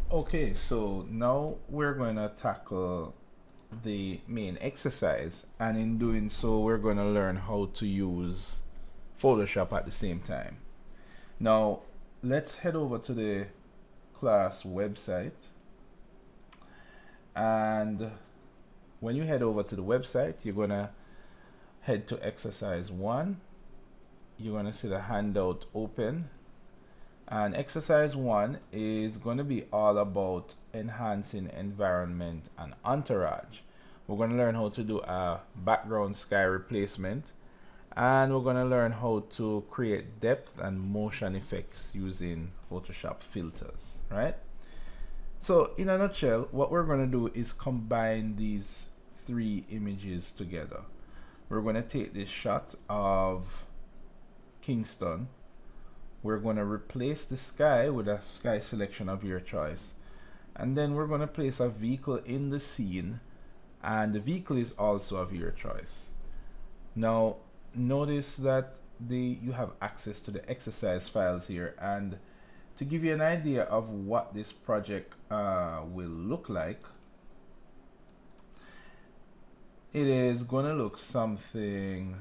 Okay, so now we're going to tackle the main exercise, and in doing so we're going to learn how to use Photoshop at the same time. Now let's head over to the class website, and when you head over to the website you're going to head to exercise 1. You're going to see the handout open, and exercise 1 is going to be all about enhancing environment and entourage. We're going to learn how to do a background sky replacement, and we're going to learn how to create depth and motion effects using Photoshop filters, right? So in a nutshell, what we're going to do is combine these 3 images together. We're going to take this shot of Kingston. We're going to replace the sky with a sky selection of your choice, and then we're going to place a vehicle in the scene, and the vehicle is also of your choice. Now notice that you have access to the exercise files here, and to give you an idea of what this project will look like, it is going to look something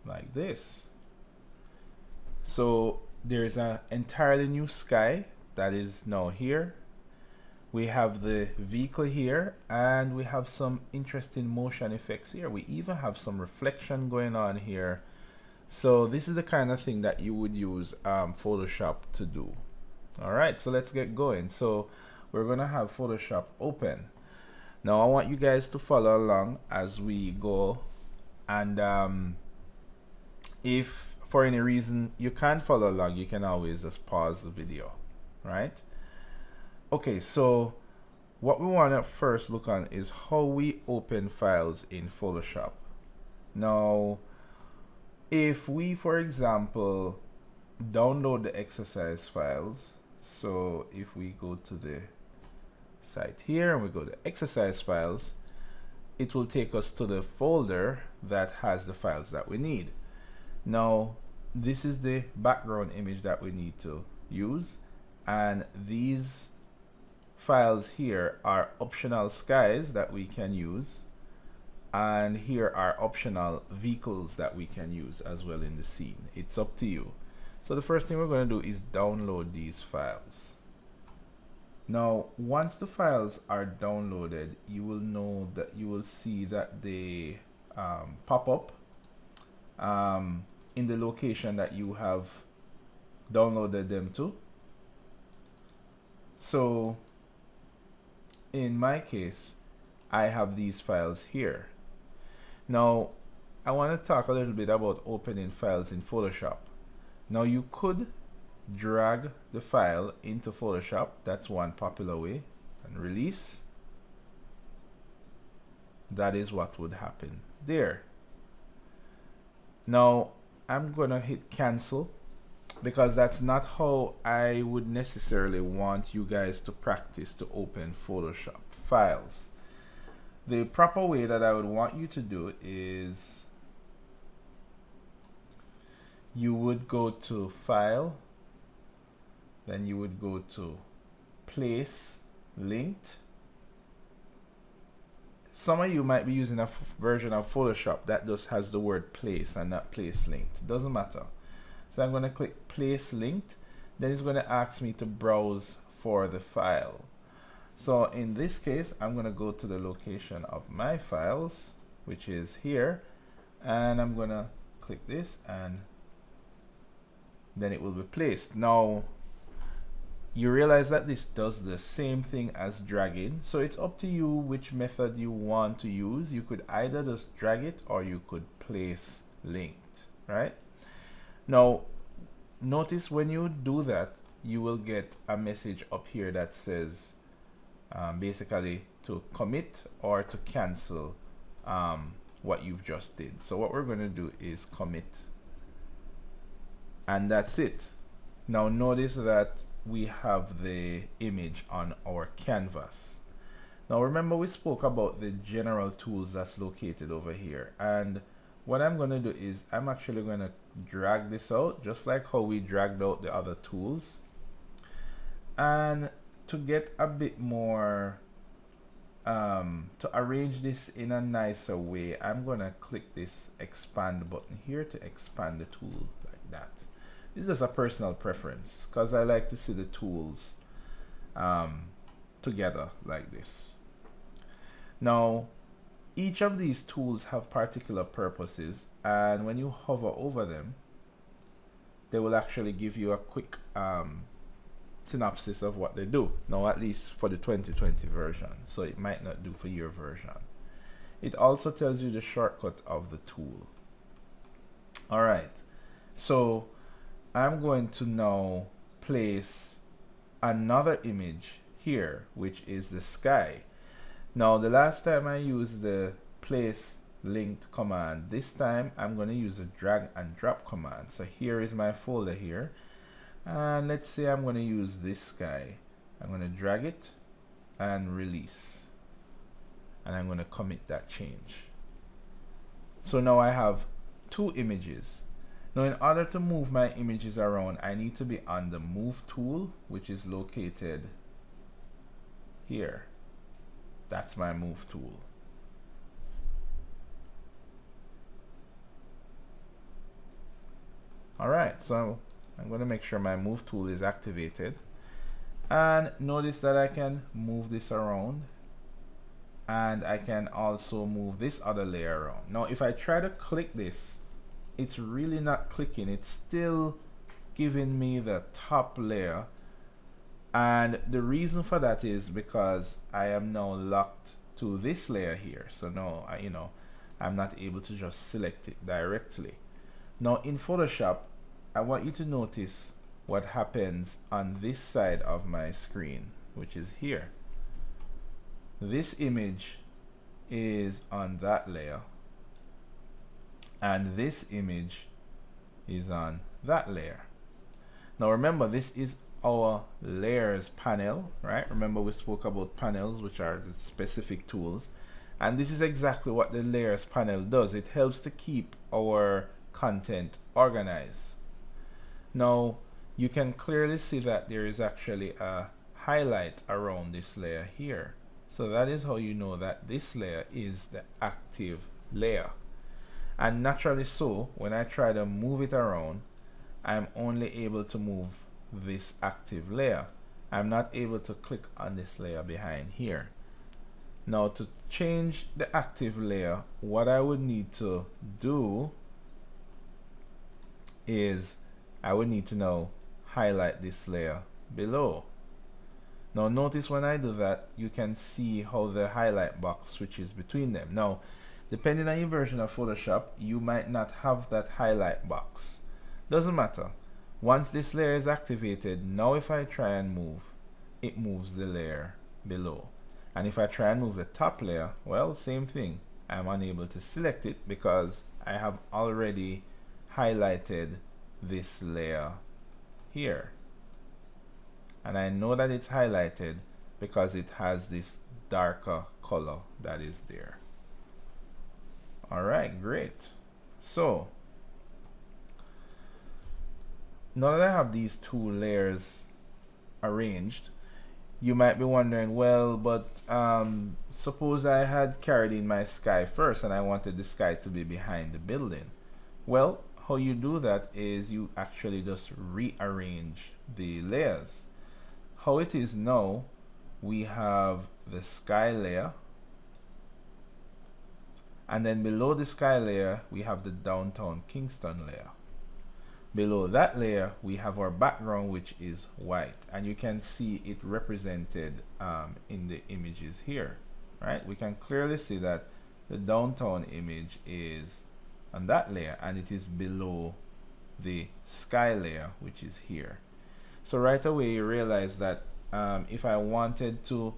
like this. So there's an entirely new sky that is now here. We have the vehicle here, and we have some interesting motion effects here. We even have some reflection going on here. So this is the kind of thing that you would use Photoshop to do. All right, so let's get going. So we're gonna have Photoshop open. Now I want you guys to follow along as we go, and if for any reason you can't follow along, you can always just pause the video, right? Okay, so what we want to first look on is how we open files in Photoshop. Now, if we, for example, download the exercise files, so if we go to the site here and we go to exercise files, it will take us to the folder that has the files that we need. Now this is the background image that we need to use, and these files here are optional skies that we can use, and here are optional vehicles that we can use as well in the scene. It's up to you. So the first thing we're going to do is download these files. Now once the files are downloaded, you will know that you will see that they pop up in the location that you have downloaded them to. So in my case, I have these files here. Now I want to talk a little bit about opening files in Photoshop. Now you could drag the file into Photoshop, that's one popular way, and release. That is what would happen there. Now I'm gonna hit cancel, because that's not how I would necessarily want you guys to practice to open Photoshop files. The proper way that I would want you to do it is you would go to File, then you would go to Place Linked. Some of you might be using a version of Photoshop that just has the word place and not place linked. It doesn't matter. So I'm going to click place linked. Then it's going to ask me to browse for the file. So in this case, I'm going to go to the location of my files, which is here, and I'm going to click this, and then it will be placed. Now you realize that this does the same thing as dragging, so it's up to you which method you want to use. You could either just drag it or you could place linked, right? Now notice when you do that, you will get a message up here that says basically to commit or to cancel what you've just did. So what we're going to do is commit, and that's it. Now notice that we have the image on our canvas. Now remember, we spoke about the general tools that's located over here, and what I'm going to do is I'm actually going to drag this out just like how we dragged out the other tools, and to get a bit more, to arrange this in a nicer way, I'm gonna click this expand button here to expand the tool like that. This is just a personal preference because I like to see the tools together like this. Now, each of these tools have particular purposes, and when you hover over them, they will actually give you a quick synopsis of what they do. Now, at least for the 2020 version, so it might not do for your version. It also tells you the shortcut of the tool. All right, so I'm going to now place another image here, which is the sky. Now, the last time I used the place linked command, this time I'm going to use a drag and drop command. So here is my folder here, and let's say I'm going to use this sky. I'm going to drag it and release, and I'm going to commit that change. So now I have two images. Now, in order to move my images around, I need to be on the move tool, which is located here. That's my move tool. All right, so I'm going to make sure my move tool is activated, and notice that I can move this around, and I can also move this other layer around. Now, if I try to click this, it's really not clicking. It's still giving me the top layer, and the reason for that is because I am now locked to this layer here. So now I'm not able to just select it directly. Now, in Photoshop, I want you to notice what happens on this side of my screen, which is here. This image is on that layer, and this image is on that layer. Now remember, this is our layers panel, right? Remember, we spoke about panels, which are the specific tools, and this is exactly what the layers panel does. It helps to keep our content organized. Now, you can clearly see that there is actually a highlight around this layer here. So that is how you know that this layer is the active layer. And naturally so, when I try to move it around, I'm only able to move this active layer. I'm not able to click on this layer behind here. Now, to change the active layer, what I would need to do is I would need to now highlight this layer below. Now notice when I do that, you can see how the highlight box switches between them. Now, depending on your version of Photoshop, you might not have that highlight box. Doesn't matter. Once this layer is activated, now if I try and move, it moves the layer below. And if I try and move the top layer, well, same thing. I'm unable to select it because I have already highlighted this layer here. And I know that it's highlighted because it has this darker color that is there. All right, great. So now that I have these two layers arranged, you might be wondering, well, but suppose I had carried in my sky first and I wanted the sky to be behind the building. Well, how you do that is you actually just rearrange the layers. How it is now, we have the sky layer, and then below the sky layer we have the downtown Kingston layer. Below that layer we have our background, which is white, and you can see it represented in the images here, right? We can clearly see that the downtown image is on that layer and it is below the sky layer, which is here. So right away you realize that if I wanted to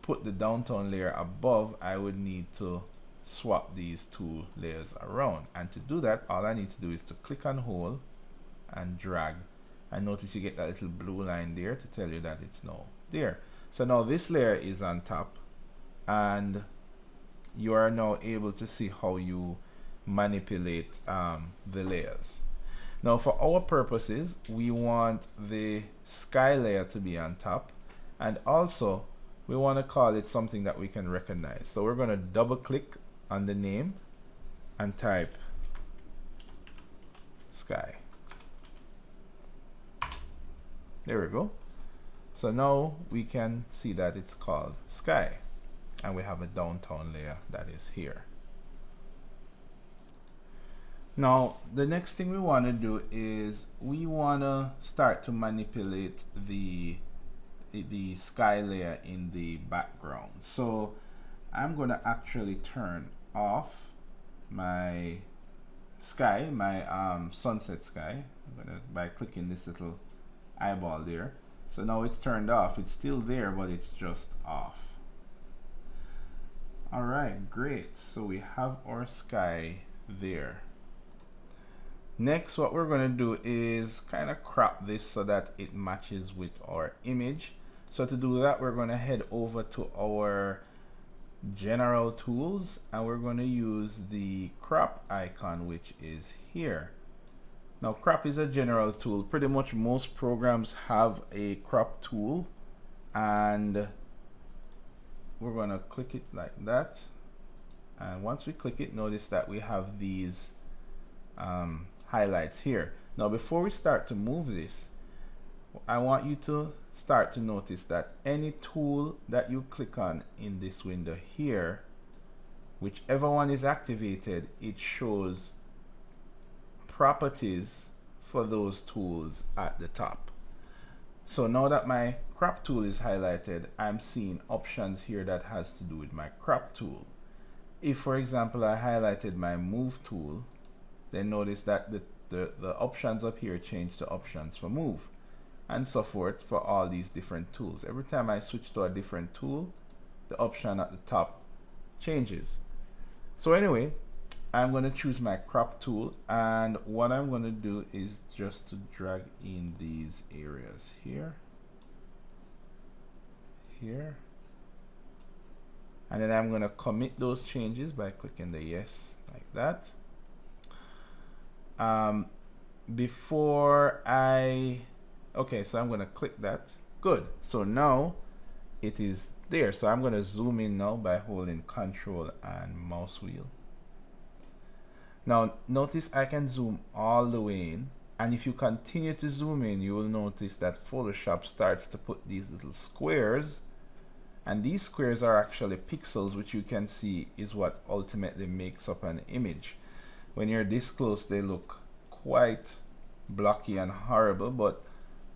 put the downtown layer above, I would need to swap these two layers around. And to do that, all I need to do is to click and hold and drag. And notice you get that little blue line there to tell you that it's now there. So now this layer is on top, and you are now able to see how you manipulate the layers. Now for our purposes, we want the sky layer to be on top, And also we want to call it something that we can recognize. So we're going to double click on the name and type sky. There we go. So now we can see that it's called sky, and we have a downtown layer that is here. Now the next thing we want to do is we want to start to manipulate the sky layer in the background. So I'm going to actually turn off my sky, my sunset sky, by clicking this little eyeball there. So now it's turned off. It's still there, but it's just off. All right, great. So we have our sky there. Next, what we're going to do is kind of crop this so that it matches with our image. So to do that, we're going to head over to our general tools, and we're going to use the crop icon, which is here. Now crop is a general tool. Pretty much most programs have a crop tool, and we're going to click it like that. And once we click it, notice that we have these highlights here. Now before we start to move this, I want you to start to notice that any tool that you click on in this window here, whichever one is activated, it shows properties for those tools at the top. So now that my crop tool is highlighted, I'm seeing options here that has to do with my crop tool. If for example I highlighted my move tool, then notice that the options up here change to options for move, and so forth for all these different tools. Every time I switch to a different tool, the option at the top changes. So anyway, I'm going to choose my crop tool, and what I'm going to do is just to drag in these areas here, and then I'm going to commit those changes by clicking the yes like that. Okay, so I'm going to click that. Good. So now it is there. So I'm going to zoom in now by holding Control and mouse wheel. Now notice I can zoom all the way in, and if you continue to zoom in, you will notice that Photoshop starts to put these little squares, and these squares are actually pixels, which you can see is what ultimately makes up an image. When you're this close, they look quite blocky and horrible, but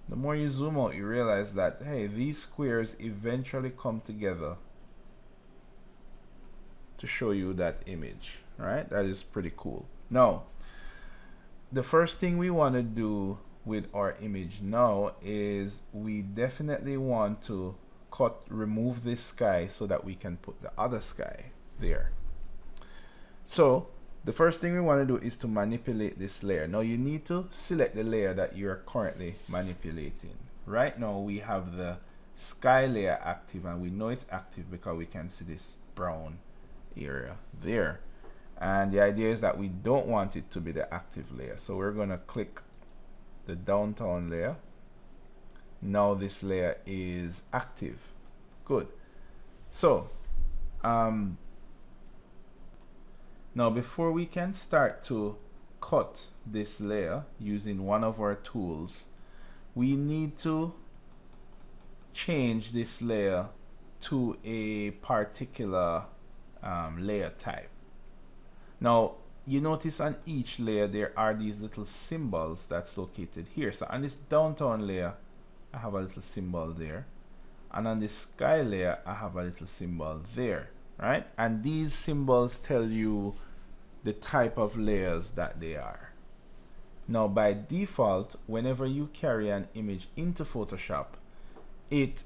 the more you zoom out, you realize that, hey, these squares eventually come together to show you that image, right? That is pretty cool. Now, the first thing we want to do with our image now is we definitely want to remove this sky so that we can put the other sky there. So the first thing we want to do is to manipulate this layer. Now you need to select the layer that you're currently manipulating. Right now we have the sky layer active, and we know it's active because we can see this brown area there. And the idea is that we don't want it to be the active layer. So we're going to click the downtown layer. Now this layer is active. Good. So now before we can start to cut this layer using one of our tools, we need to change this layer to a particular layer type. Now you notice on each layer there are these little symbols that's located here. So on this downtown layer I have a little symbol there, and on this sky layer I have a little symbol there, right? And these symbols tell you the type of layers that they are. Now by default, whenever you carry an image into Photoshop, it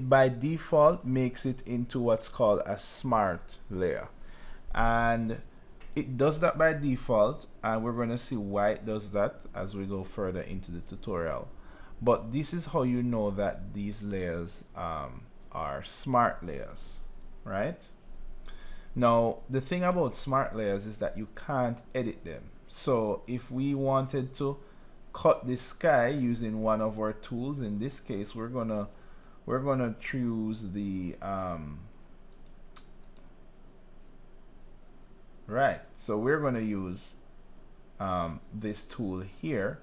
by default makes it into what's called a smart layer, and it does that by default, and we're going to see why it does that as we go further into the tutorial. But this is how you know that these layers are smart layers, right? Now the thing about smart layers is that you can't edit them. So if we wanted to cut the sky using one of our tools. In this case, we're gonna choose the right. So we're gonna use this tool here,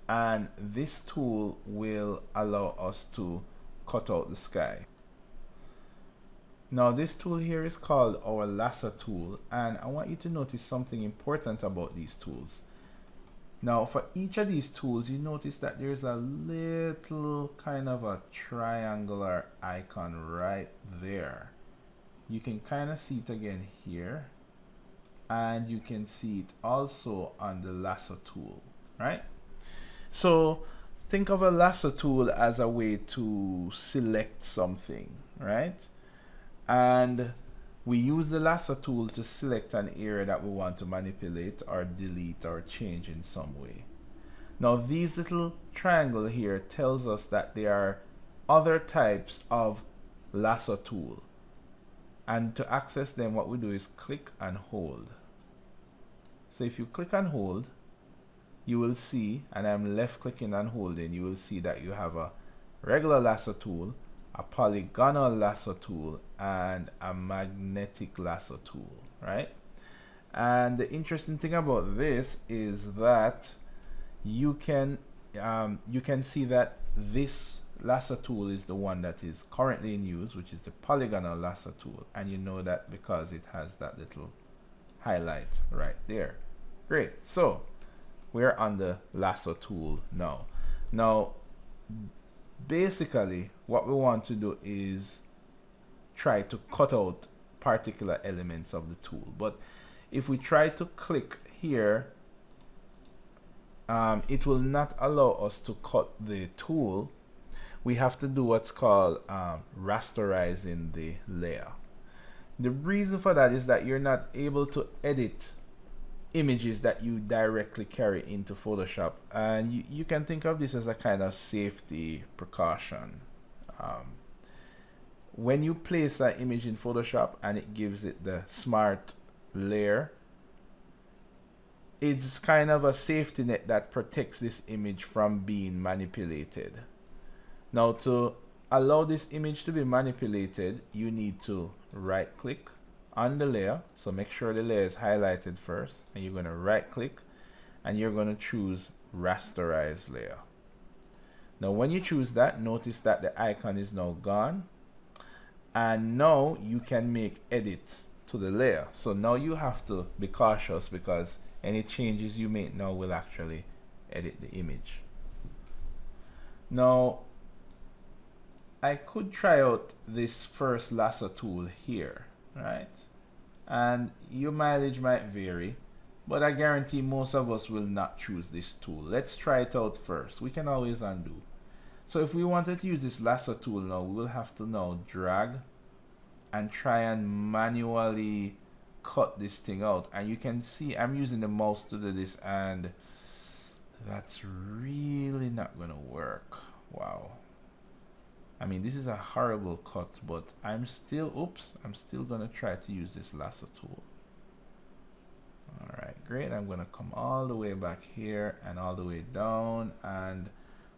and this tool will allow us to cut out the sky. Now this tool here is called our lasso tool, and I want you to notice something important about these tools. Now for each of these tools, you notice that there's a little kind of a triangular icon right there. You can kind of see it again here, and you can see it also on the lasso tool, right? So think of a lasso tool as a way to select something, right? And we use the lasso tool to select an area that we want to manipulate or delete or change in some way. Now these little triangle here tells us that there are other types of lasso tool, and to access them, what we do is click and hold. So if you click and hold, you will see, and I'm left clicking and holding, you will see that you have a regular lasso tool, a polygonal lasso tool, and a magnetic lasso tool, right? And the interesting thing about this is that you can see that this lasso tool is the one that is currently in use, which is the polygonal lasso tool, and you know that because it has that little highlight right there. Great. So we're on the lasso tool now. Basically what we want to do is try to cut out particular elements of the tool, but if we try to click here, it will not allow us to cut the tool. We have to do what's called rasterizing the layer. The reason for that is that you're not able to edit images that you directly carry into Photoshop, and you can think of this as a kind of safety precaution. When you place an image in Photoshop and it gives it the smart layer, it's kind of a safety net that protects this image from being manipulated. Now to allow this image to be manipulated, you need to right click on the layer. So make sure the layer is highlighted first, and you're going to right click and you're going to choose rasterize layer. Now when you choose that, notice that the icon is now gone, and now you can make edits to the layer. So now you have to be cautious, because any changes you make now will actually edit the image. Now I could try out this first lasso tool here, right? And your mileage might vary, but I guarantee most of us will not choose this tool. Let's try it out first. We can always undo. So if we wanted to use this lasso tool now, we will have to now drag and try and manually cut this thing out. And you can see I'm using the mouse to do this, and that's really not gonna work. Wow. I mean, this is a horrible cut, but I'm still gonna try to use this lasso tool. All right, great. I'm gonna come all the way back here and all the way down, and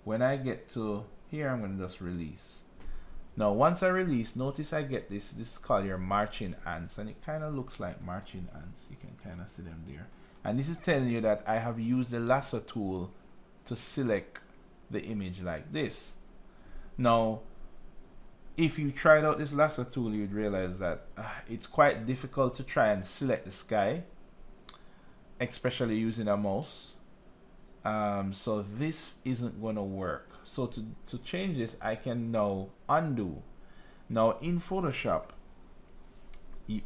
when I get to here, I'm gonna just release. Now once I release, notice I get this is called your marching ants, and it kind of looks like marching ants. You can kind of see them there, and this is telling you that I have used the lasso tool to select the image like this. Now if you tried out this lasso tool, you'd realize that it's quite difficult to try and select the sky, especially using a mouse. So this isn't going to work. So to change this, I can now undo. Now in Photoshop,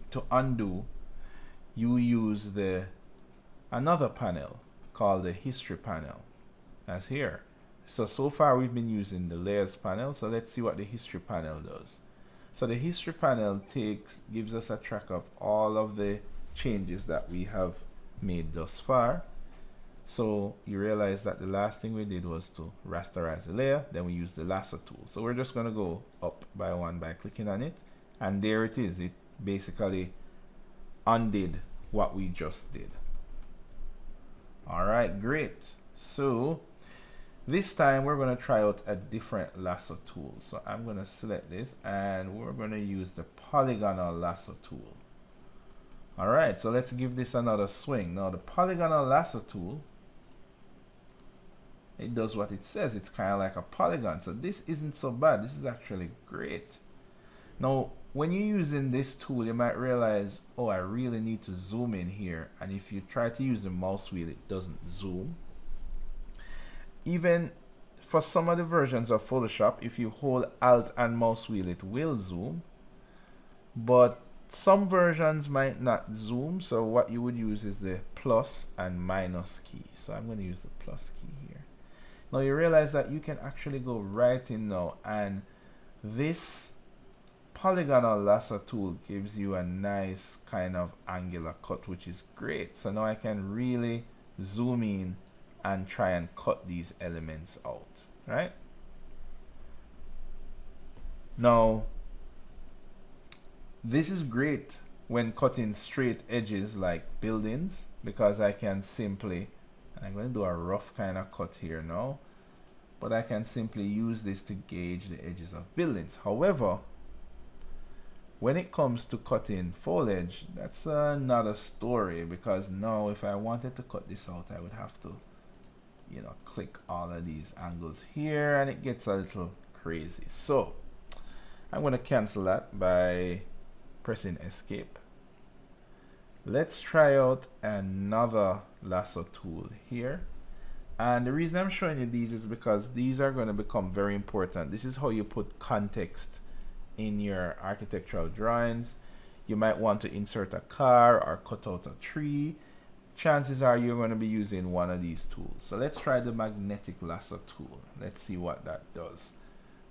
to undo, you use another panel called the history panel. That's here. So far we've been using the layers panel. So let's see what the history panel does. So the history panel gives us a track of all of the changes that we have made thus far. So you realize that the last thing we did was to rasterize the layer, then we use the lasso tool. So we're just going to go up by one by clicking on it, and there it is. It basically undid what we just did. All right, great. So This time we're going to try out a different lasso tool. So I'm going to select this and we're going to use the polygonal lasso tool. Alright, so let's give this another swing. Now the polygonal lasso tool, it does what it says. It's kind of like a polygon. So this isn't so bad. This is actually great. Now when you're using this tool, you might realize, oh, I really need to zoom in here. And if you try to use the mouse wheel, it doesn't zoom. Even for some of the versions of Photoshop, if you hold Alt and mouse wheel, it will zoom. But some versions might not zoom. So what you would use is the plus and minus key. So I'm going to use the plus key here. Now you realize that you can actually go right in now, and this polygonal lasso tool gives you a nice kind of angular cut, which is great. So now I can really zoom in and try and cut these elements out, right? Now this is great when cutting straight edges like buildings, because I can simply, and I'm going to do a rough kind of cut here now, but I can simply use this to gauge the edges of buildings. However, when it comes to cutting foliage, that's another story, because now if I wanted to cut this out, I would have to, you know, click all of these angles here, and it gets a little crazy. So I'm going to cancel that by pressing escape. Let's try out another lasso tool here. And the reason I'm showing you these is because these are going to become very important. This is how you put context in your architectural drawings. You might want to insert a car or cut out a tree. Chances are you're going to be using one of these tools. So let's try the magnetic lasso tool. Let's see what that does.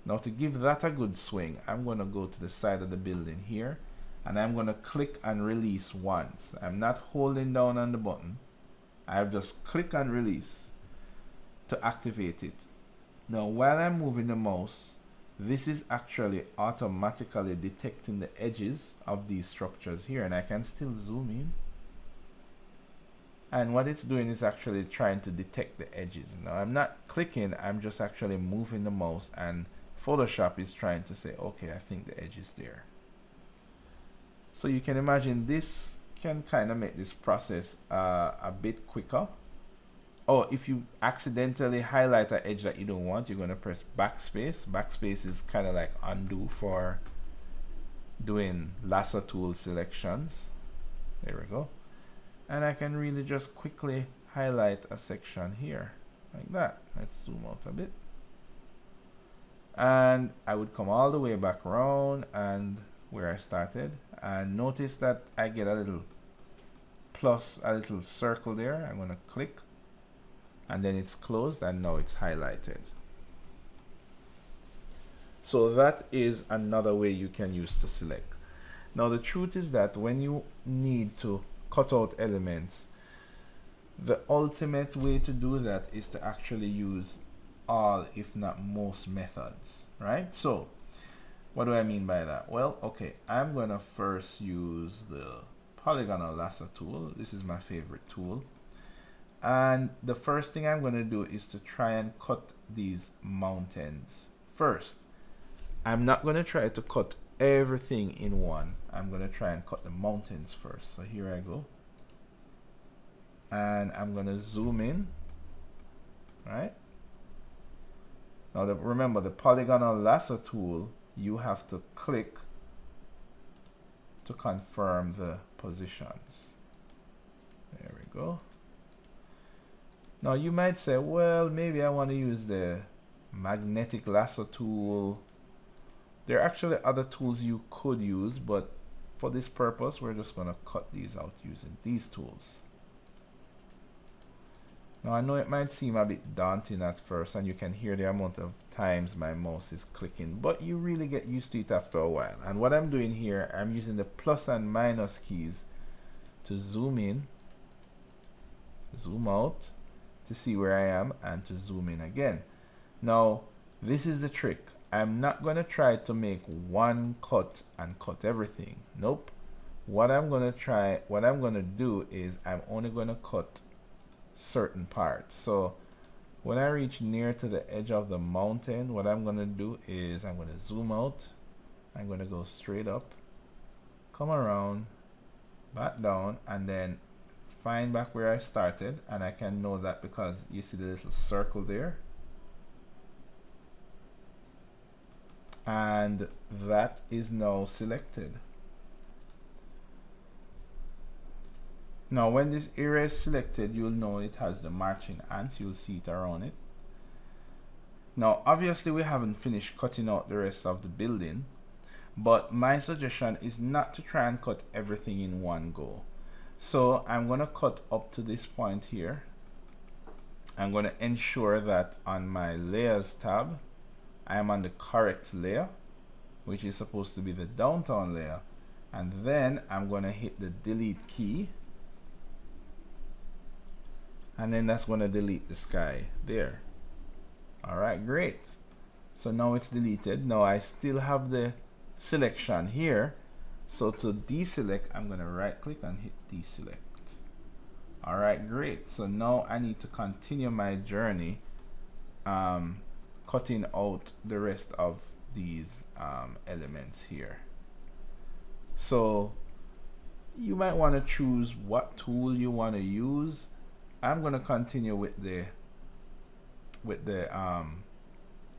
Now to give that a good swing, I'm going to go to the side of the building here, and I'm going to click and release once. I'm not holding down on the button. I'll just click and release to activate it. Now while I'm moving the mouse, this is actually automatically detecting the edges of these structures here, and I can still zoom in. And what it's doing is actually trying to detect the edges. Now I'm not clicking, I'm just actually moving the mouse, and Photoshop is trying to say, okay, I think the edge is there. So you can imagine this can kind of make this process a bit quicker. Oh, if you accidentally highlight an edge that you don't want, you're going to press backspace. Backspace is kind of like undo for doing lasso tool selections. There we go. And I can really just quickly highlight a section here like that. Let's zoom out a bit. And I would come all the way back around and where I started, and notice that I get a little plus, a little circle there. I'm going to click, and then it's closed, and now it's highlighted. So that is another way you can use to select. Now the truth is that when you need to cut out elements, the ultimate way to do that is to actually use all, if not most, methods, right? So what do I mean by that? Well, okay, I'm going to first use the polygonal lasso tool. This is my favorite tool. And the first thing I'm going to do is to try and cut these mountains first. I'm not going to try to cut everything in one. I'm going to try and cut the mountains first. So here I go. And I'm going to zoom in. Right? Now remember, the polygonal lasso tool, you have to click to confirm the positions. There we go. Now you might say, well, maybe I want to use the magnetic lasso tool. There are actually other tools you could use, but for this purpose, we're just going to cut these out using these tools. Now I know it might seem a bit daunting at first, and you can hear the amount of times my mouse is clicking, but you really get used to it after a while. And what I'm doing here, I'm using the plus and minus keys to zoom in, zoom out, to see where I am, and to zoom in again. Now this is the trick. I'm not going to try to make one cut and cut everything. Nope. What I'm going to do is I'm only going to cut certain parts. So When I reach near to the edge of the mountain, what I'm going to do is I'm going to zoom out. I'm going to go straight up, come around, back down, and then find back where I started. And I can know that because you see the little circle there. And that is now selected. Now when this area is selected, you'll know it has the marching ants. You'll see it around it. Now obviously we haven't finished cutting out the rest of the building, but my suggestion is not to try and cut everything in one go. So I'm going to cut up to this point here. I'm going to ensure that on my layers tab I am on the correct layer, which is supposed to be the downtown layer, and then I'm going to hit the delete key, and then that's going to delete the sky there. Alright, great. So now it's deleted. Now I still have the selection here, so to deselect I'm going to right click and hit deselect. Alright, great. So now I need to continue my journey cutting out the rest of these elements here. So you might want to choose what tool you want to use. I'm going to continue with the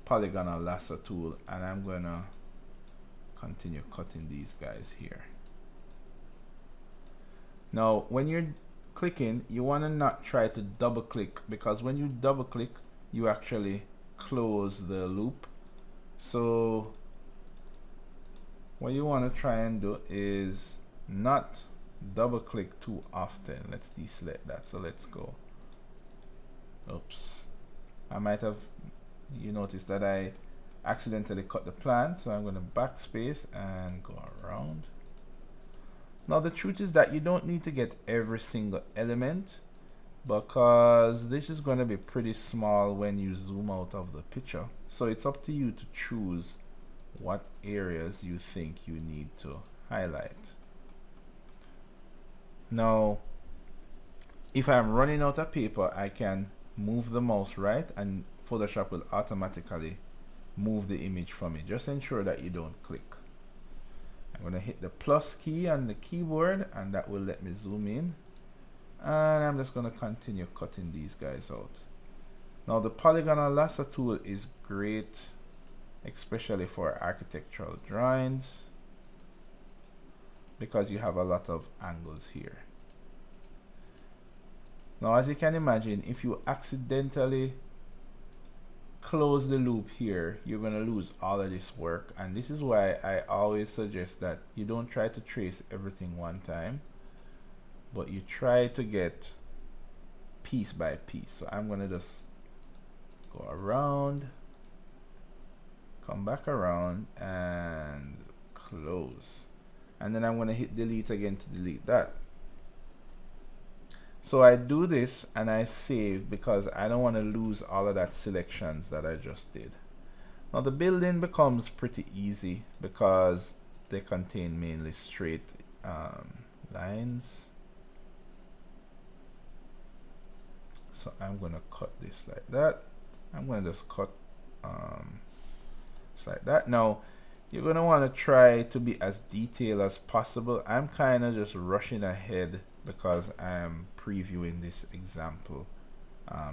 polygonal lasso tool, and I'm going to continue cutting these guys here. Now when you're clicking, you want to not try to double click, because when you double click you actually close the loop. So what you want to try and do is not double click too often. Let's deselect that. So let's go. Oops, I might have, you notice that I accidentally cut the plan, so I'm going to backspace and go around. Now the truth is that you don't need to get every single element, because this is going to be pretty small when you zoom out of the picture. So it's up to you to choose what areas you think you need to highlight. Now if I'm running out of paper, I can move the mouse right and Photoshop will automatically move the image from it. Just ensure that you don't click. I'm going to hit the plus key on the keyboard, and that will let me zoom in, and I'm just going to continue cutting these guys out. Now the polygonal lasso tool is great, especially for architectural drawings, because you have a lot of angles here. Now as you can imagine, if you accidentally close the loop here, you're going to lose all of this work, and this is why I always suggest that you don't try to trace everything one time, but you try to get piece by piece. So I'm going to just go around, come back around, and close, and then I'm going to hit delete again to delete that. So I do this and I save because I don't want to lose all of that selections that I just did. Now the building becomes pretty easy because they contain mainly straight lines. So I'm going to cut this like that. I'm going to just cut just like that. Now you're going to want to try to be as detailed as possible. I'm kind of just rushing ahead because I'm previewing this example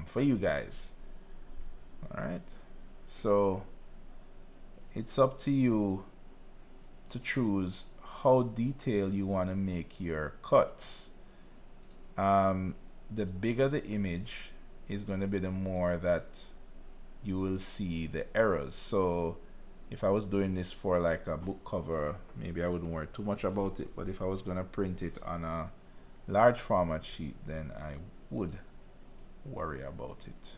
for you guys. Alright, so it's up to you to choose how detailed you want to make your cuts. The bigger the image is going to be, the more that you will see the errors. So if I was doing this for like a book cover, maybe I wouldn't worry too much about it, but if I was going to print it on a large format sheet, then I would worry about it.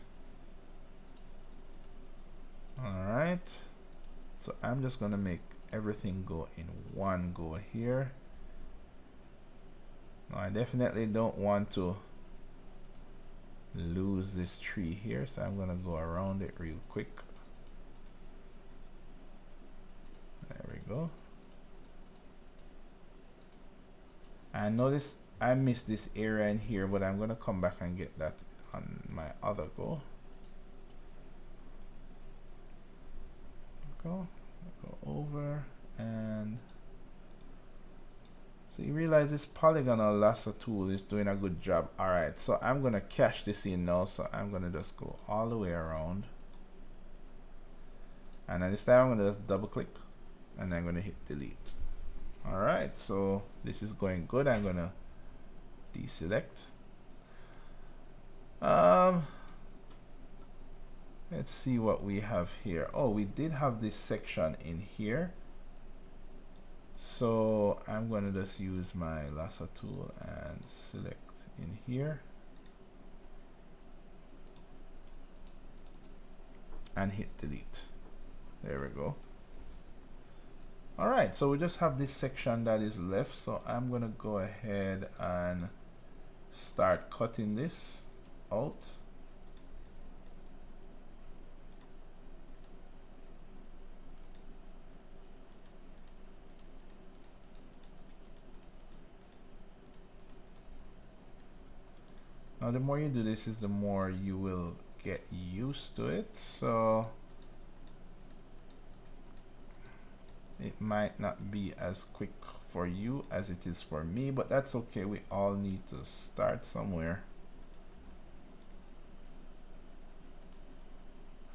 Alright, so I'm just going to make everything go in one go here. Now I definitely don't want to lose this tree here, so I'm going to go around it real quick. There we go. And notice I missed this area in here, but I'm going to come back and get that on my other go. Go over, and so you realize this polygonal lasso tool is doing a good job. Alright, so I'm gonna cache this in now, so I'm gonna just go all the way around, and then this time I'm gonna just double click and I'm gonna hit delete. Alright, so this is going good. I'm gonna deselect. Let's see what we have here. Oh, we did have this section in here, so I'm going to just use my lasso tool and select in here and hit delete. There we go. Alright, so we just have this section that is left, so I'm going to go ahead and start cutting this out. Now the more you do this is the more you will get used to it, so it might not be as quick for you as it is for me, but that's okay. We all need to start somewhere.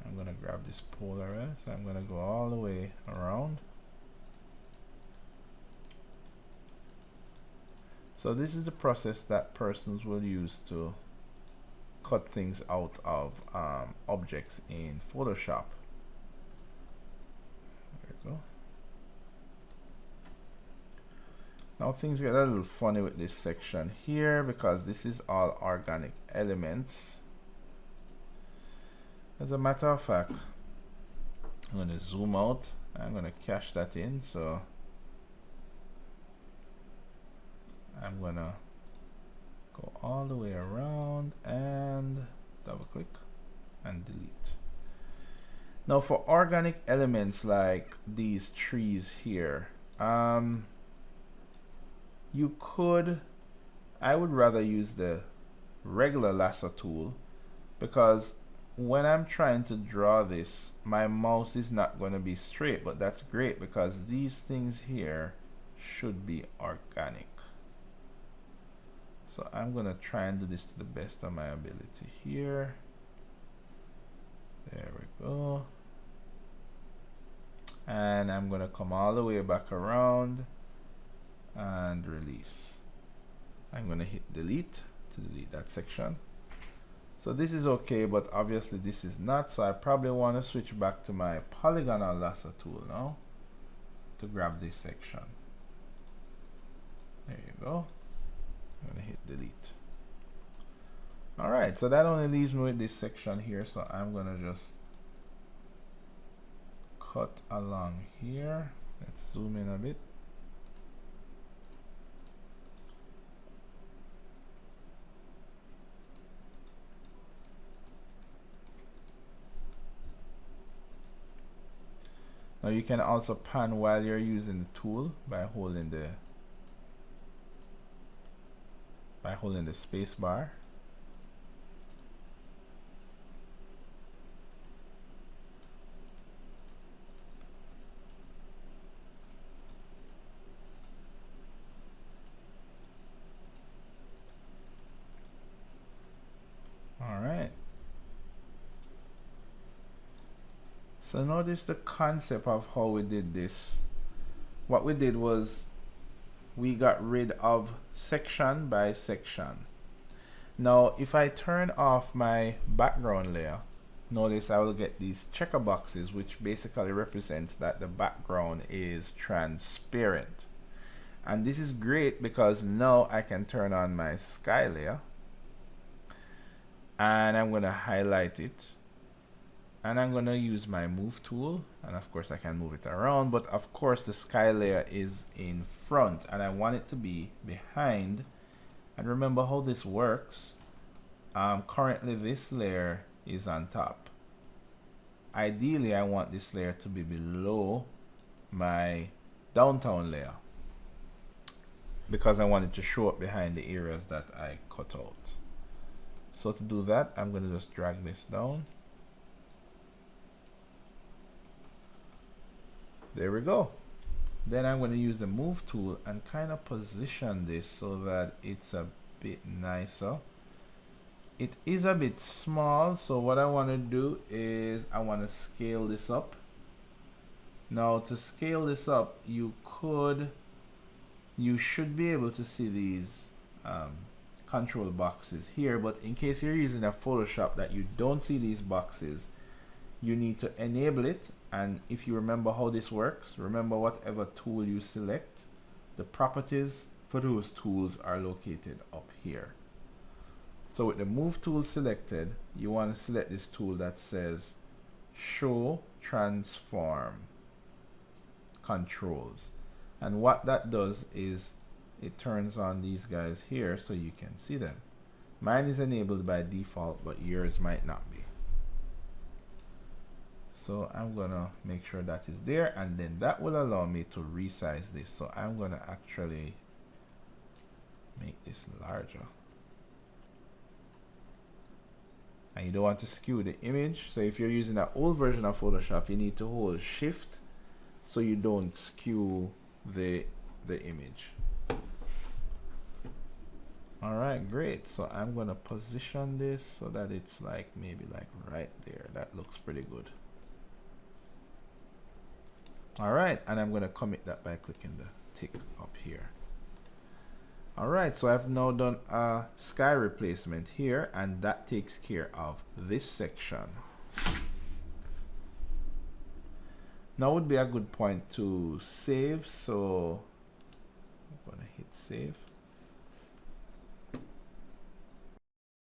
I'm gonna grab this Polaris. I'm gonna go all the way around. So this is the process that persons will use to cut things out of objects in Photoshop. There we go. Now things get a little funny with this section here because this is all organic elements. As a matter of fact, I'm going to zoom out. I'm going to cache that in. So I'm going to go all the way around and double click and delete. Now for organic elements like these trees here, you could, I would rather use the regular lasso tool because when I'm trying to draw this, my mouse is not going to be straight, but that's great because these things here should be organic. So I'm going to try and do this to the best of my ability here. There we go. And I'm going to come all the way back around and release. I'm going to hit delete to delete that section. So this is okay, but obviously this is not, so I probably want to switch back to my polygonal lasso tool now to grab this section. There you go. I'm going to hit delete. Alright, so that only leaves me with this section here, so I'm going to just cut along here. Let's zoom in a bit. Now you can also pan while you're using the tool by holding the space bar. All right. So notice the concept of how we did this. What we did was we got rid of section by section. Now if I turn off my background layer, notice I will get these checker boxes, which basically represents that the background is transparent. And this is great because now I can turn on my sky layer and I'm going to highlight it. And I'm going to use my move tool, and of course I can move it around, but of course the sky layer is in front and I want it to be behind. And remember how this works. Currently this layer is on top. Ideally I want this layer to be below my downtown layer because I want it to show up behind the areas that I cut out. So to do that, I'm going to just drag this down. There we go. Then I'm going to use the move tool and kind of position this so that it's a bit nicer. It is a bit small, so what I want to do is I want to scale this up. Now to scale this up, you should be able to see these control boxes here, but in case you're using a Photoshop that you don't see these boxes, you need to enable it. And if you remember how this works, remember whatever tool you select, the properties for those tools are located up here. So with the move tool selected, you want to select this tool that says show transform controls. And what that does is it turns on these guys here so you can see them. Mine is enabled by default, but yours might not be. So I'm gonna make sure that is there, and then that will allow me to resize this. So I'm gonna actually make this larger. And you don't want to skew the image. So if you're using an old version of Photoshop, you need to hold shift so you don't skew the image. All right, great. So I'm gonna position this so that it's like maybe like right there. That looks pretty good. All right, and I'm gonna commit that by clicking the tick up here. All right, so I've now done a sky replacement here, and that takes care of this section. Now would be a good point to save, so I'm gonna hit save.